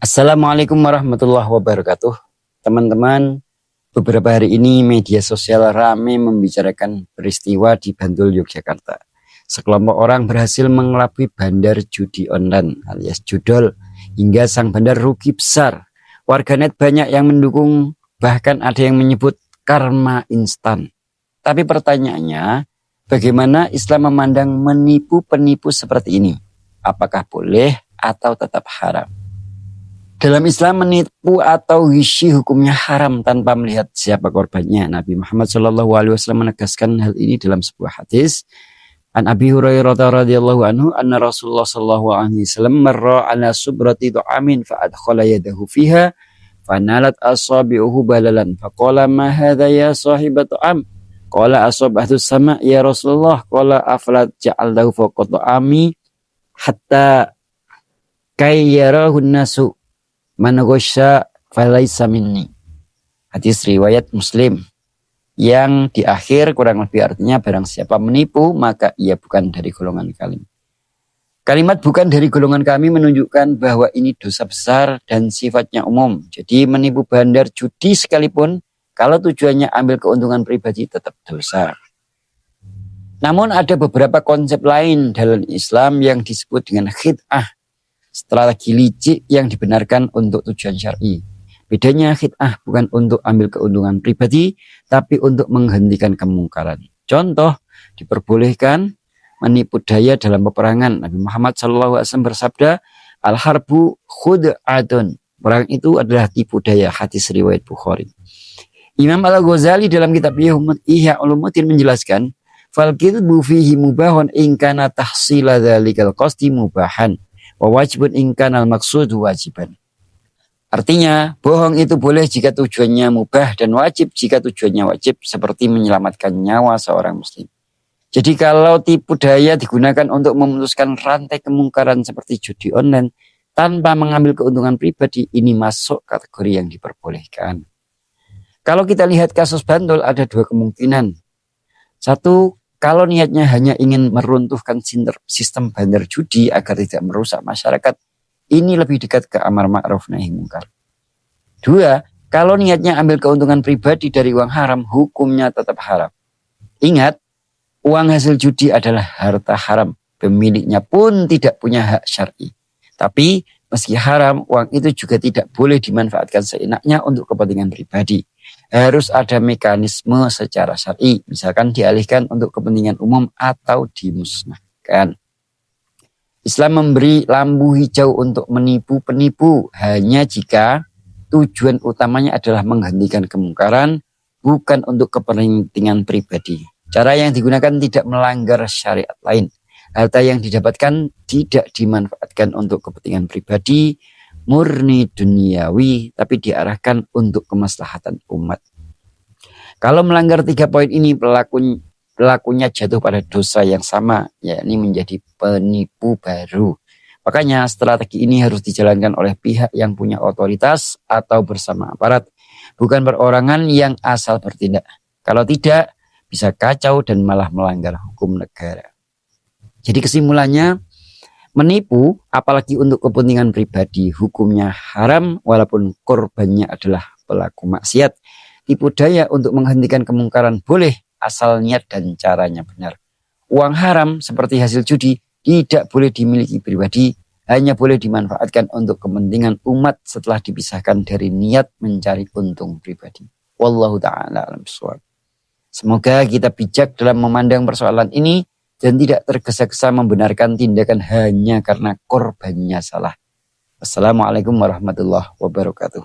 Assalamualaikum warahmatullahi wabarakatuh. Teman-teman, beberapa hari ini media sosial ramai membicarakan peristiwa di Bantul, Yogyakarta. Sekelompok orang berhasil mengelabui bandar judi online alias judol hingga sang bandar rugi besar. Warganet banyak yang mendukung, bahkan ada yang menyebut karma instan. Tapi pertanyaannya, bagaimana Islam memandang menipu penipu seperti ini? Apakah boleh atau tetap haram? Dalam Islam menipu atau ghishi hukumnya haram tanpa melihat siapa korbannya. Nabi Muhammad SAW menegaskan hal ini dalam sebuah hadis. An Abi Hurairah radhiyallahu anhu anna Rasulullah sallallahu alaihi wasallam marra ala subrati du'amin fa adkhala yadahu fiha fanalat asabi'uhu balalan faqala ma hadha ya sahibatu am qala asabatu sama ya Rasulullah qala afala ja'altahu fawqa du'ami hatta kayyarahun nasu man ghasya falaysa minni. Hadis riwayat Muslim yang di akhir kurang lebih artinya barang siapa menipu maka ia bukan dari golongan kami. Kalimat bukan dari golongan kami menunjukkan bahwa ini dosa besar dan sifatnya umum. Jadi menipu bandar judi sekalipun kalau tujuannya ambil keuntungan pribadi tetap dosa. Namun ada beberapa konsep lain dalam Islam yang disebut dengan khid'ah, strategi licik yang dibenarkan untuk tujuan syar'i. Bedanya khid'ah bukan untuk ambil keuntungan pribadi, tapi untuk menghentikan kemungkaran. Contoh, diperbolehkan menipu daya dalam peperangan. Nabi Muhammad SAW bersabda, Al-harbu khud'atun. Perang itu adalah tipu daya, hadis riwayat Bukhari. Imam Al-Ghazali dalam kitab Ihya Ulumuddin menjelaskan, fal kidbu fihi mubahun in kana tahsila dzalikal qasdi mubahan. Wajibun ingkanal maksud wajiban. Artinya, bohong itu boleh jika tujuannya mubah dan wajib jika tujuannya wajib, seperti menyelamatkan nyawa seorang muslim. Jadi kalau tipu daya digunakan untuk memutuskan rantai kemungkaran seperti judi online tanpa mengambil keuntungan pribadi, ini masuk kategori yang diperbolehkan. Kalau kita lihat kasus Bantul ada dua kemungkinan. Satu, kalau niatnya hanya ingin meruntuhkan sistem bandar judi agar tidak merusak masyarakat, ini lebih dekat ke amar ma'ruf nahi mungkar. Dua, kalau niatnya ambil keuntungan pribadi dari uang haram, hukumnya tetap haram. Ingat, uang hasil judi adalah harta haram. Pemiliknya pun tidak punya hak syar'i. Tapi meski haram, uang itu juga tidak boleh dimanfaatkan seenaknya untuk kepentingan pribadi. Harus ada mekanisme secara syar'i, misalkan dialihkan untuk kepentingan umum atau dimusnahkan. Islam memberi lampu hijau untuk menipu penipu hanya jika tujuan utamanya adalah menghentikan kemungkaran, bukan untuk kepentingan pribadi. Cara yang digunakan tidak melanggar syariat lain. Harta yang didapatkan tidak dimanfaatkan untuk kepentingan pribadi, murni duniawi, tapi diarahkan untuk kemaslahatan umat. Kalau melanggar 3 poin ini, pelakunya jatuh pada dosa yang sama, yakni menjadi penipu baru. Makanya strategi ini harus dijalankan oleh pihak yang punya otoritas atau bersama aparat, bukan perorangan yang asal bertindak. Kalau tidak, bisa kacau dan malah melanggar hukum negara. Jadi kesimpulannya, menipu apalagi untuk kepentingan pribadi hukumnya haram walaupun korbannya adalah pelaku maksiat. Tipu daya untuk menghentikan kemungkaran boleh asal niat dan caranya benar. Uang haram seperti hasil judi tidak boleh dimiliki pribadi, hanya boleh dimanfaatkan untuk kepentingan umat setelah dipisahkan dari niat mencari untung pribadi. Wallahu ta'ala alam bishawab. Semoga kita bijak dalam memandang persoalan ini dan tidak tergesa-gesa membenarkan tindakan hanya karena korbannya salah. Wassalamualaikum warahmatullahi wabarakatuh.